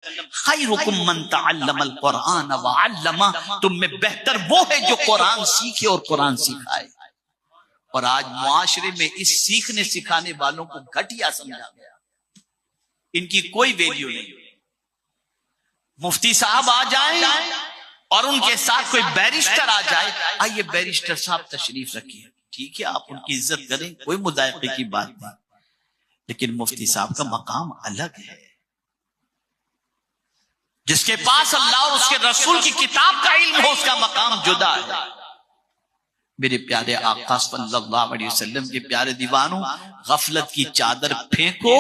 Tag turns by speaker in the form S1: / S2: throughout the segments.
S1: خیرکم من تعلم القرآن وعلمہ، تم میں بہتر وہ ہے جو قرآن سیکھے اور قرآن سکھائے۔ اور آج معاشرے میں اس سیکھنے سکھانے والوں کو گھٹیا سمجھا گیا، ان کی کوئی ویلیو نہیں۔ مفتی صاحب آ جائیں اور ان کے ساتھ کوئی بیرسٹر آ جائے، آئیے بیرسٹر صاحب تشریف رکھیے، ٹھیک ہے آپ ان کی عزت کریں، کوئی مضائقے کی بات نہیں، لیکن مفتی صاحب کا مقام الگ ہے۔ جس کے پاس اللہ اور اس کے رسول کی کتاب کا علم ہو، اس کا مقام جدا ہے۔ میرے پیارے آقا صلی اللہ علیہ وسلم کے پیارے دیوانوں، غفلت کی چادر پھینکو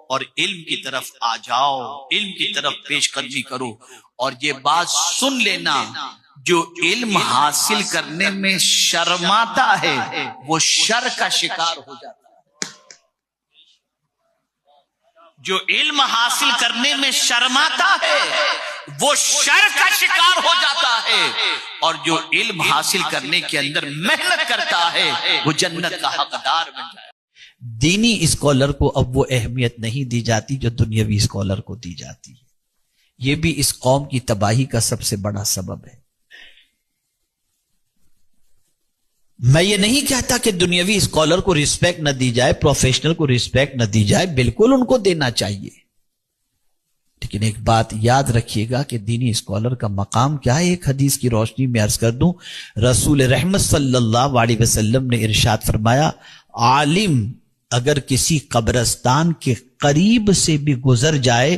S1: اور علم کی طرف آ جاؤ، علم کی طرف پیش قدمی کرو۔ اور یہ بات سن لینا، جو علم حاصل کرنے میں شرماتا ہے وہ شر کا شکار ہو جاتا ہے۔ جو علم حاصل کرنے میں شرماتا ہے وہ شر کا شکار ہو جاتا ہے، اور جو علم حاصل کرنے کے اندر محنت کرتا ہے وہ جنت کا حقدار بن جائے۔
S2: دینی اسکالر کو اب وہ اہمیت نہیں دی جاتی جو دنیاوی اسکالر کو دی جاتی ہے۔ یہ بھی اس قوم کی تباہی کا سب سے بڑا سبب ہے۔ میں یہ نہیں کہتا کہ دنیاوی اسکالر کو رسپیکٹ نہ دی جائے، پروفیشنل کو رسپیکٹ نہ دی جائے، بالکل ان کو دینا چاہیے، لیکن ایک بات یاد رکھیے گا کہ دینی اسکالر کا مقام کیا ہے۔ ایک حدیث کی روشنی میں عرض کر دوں، رسول رحمت صلی اللہ علیہ وسلم نے ارشاد فرمایا، عالم اگر کسی قبرستان کے قریب سے بھی گزر جائے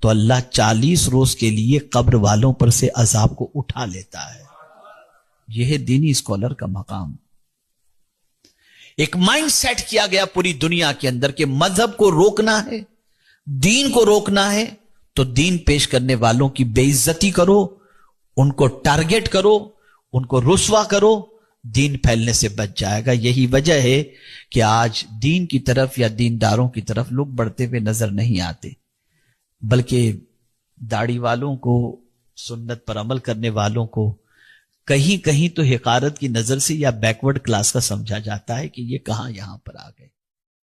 S2: تو اللہ 40 روز کے لیے قبر والوں پر سے عذاب کو اٹھا لیتا ہے۔ یہ ہے دینی اسکالر کا مقام۔ ایک مائنڈ سیٹ کیا گیا پوری دنیا کے اندر کہ مذہب کو روکنا ہے، دین کو روکنا ہے تو دین پیش کرنے والوں کی بے عزتی کرو، ان کو ٹارگٹ کرو، ان کو رسوا کرو، دین پھیلنے سے بچ جائے گا۔ یہی وجہ ہے کہ آج دین کی طرف یا دینداروں کی طرف لوگ بڑھتے ہوئے نظر نہیں آتے، بلکہ داڑھی والوں کو، سنت پر عمل کرنے والوں کو کہیں کہیں تو حقارت کی نظر سے یا بیکورڈ کلاس کا سمجھا جاتا ہے کہ یہ کہاں یہاں پر آ گئے۔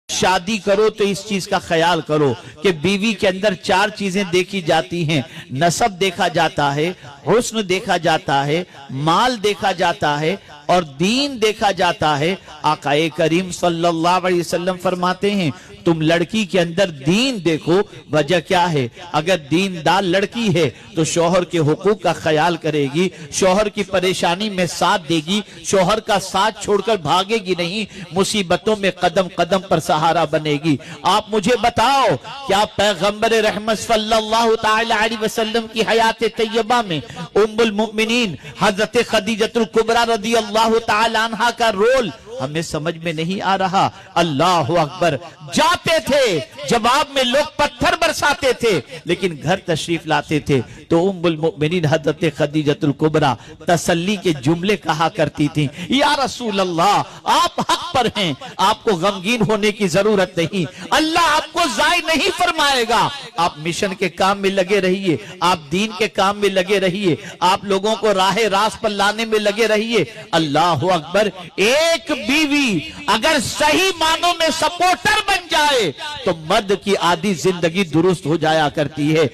S2: شادی کرو تو اس چیز کا خیال کرو کہ بیوی کے اندر 4 چیزیں دیکھی جاتی ہیں، نسب دیکھا جاتا ہے، حسن دیکھا جاتا ہے، مال دیکھا جاتا ہے اور دین دیکھا جاتا ہے۔ آقا کریم صلی اللہ علیہ وسلم فرماتے ہیں تم لڑکی کے اندر دین دیکھو۔ وجہ کیا ہے؟ اگر دیندار لڑکی ہے تو شوہر کے حقوق کا خیال کرے گی، شوہر کی پریشانی میں ساتھ دے گی، شوہر کا ساتھ چھوڑ کر بھاگے گی نہیں، مصیبتوں میں قدم قدم پر سہارا بنے گی۔ آپ مجھے بتاؤ، کیا پیغمبر رحمت صلی اللہ تعالی علیہ وسلم کی حیات طیبہ میں ام المؤمنین حضرت خدیجہ الکبریٰ رضی اللہ تعالی عنہ کا رول ہمیں سمجھ میں نہیں آ رہا؟ اللہ اکبر! جاتے تھے، جواب میں لوگ پتھر برساتے تھے، لیکن گھر تشریف لاتے تھے تو ام المؤمنین حضرت خدیجہ الکبریٰ تسلی کے جملے کہا کرتی تھیں، یا رسول اللہ آپ حق پر ہیں، آپ کو غمگین ہونے کی ضرورت نہیں، اللہ آپ کو ضائع نہیں فرمائے گا، آپ مشن کے کام میں لگے رہیے، آپ دین کے کام میں لگے رہیے، آپ لوگوں کو راہ راست پر لانے میں لگے رہیے۔ اللہ اکبر! ایک بیوی اگر صحیح معنوں میں سپورٹر بن جائے تو مرد کی آدھی زندگی درست ہو جایا کرتی ہے۔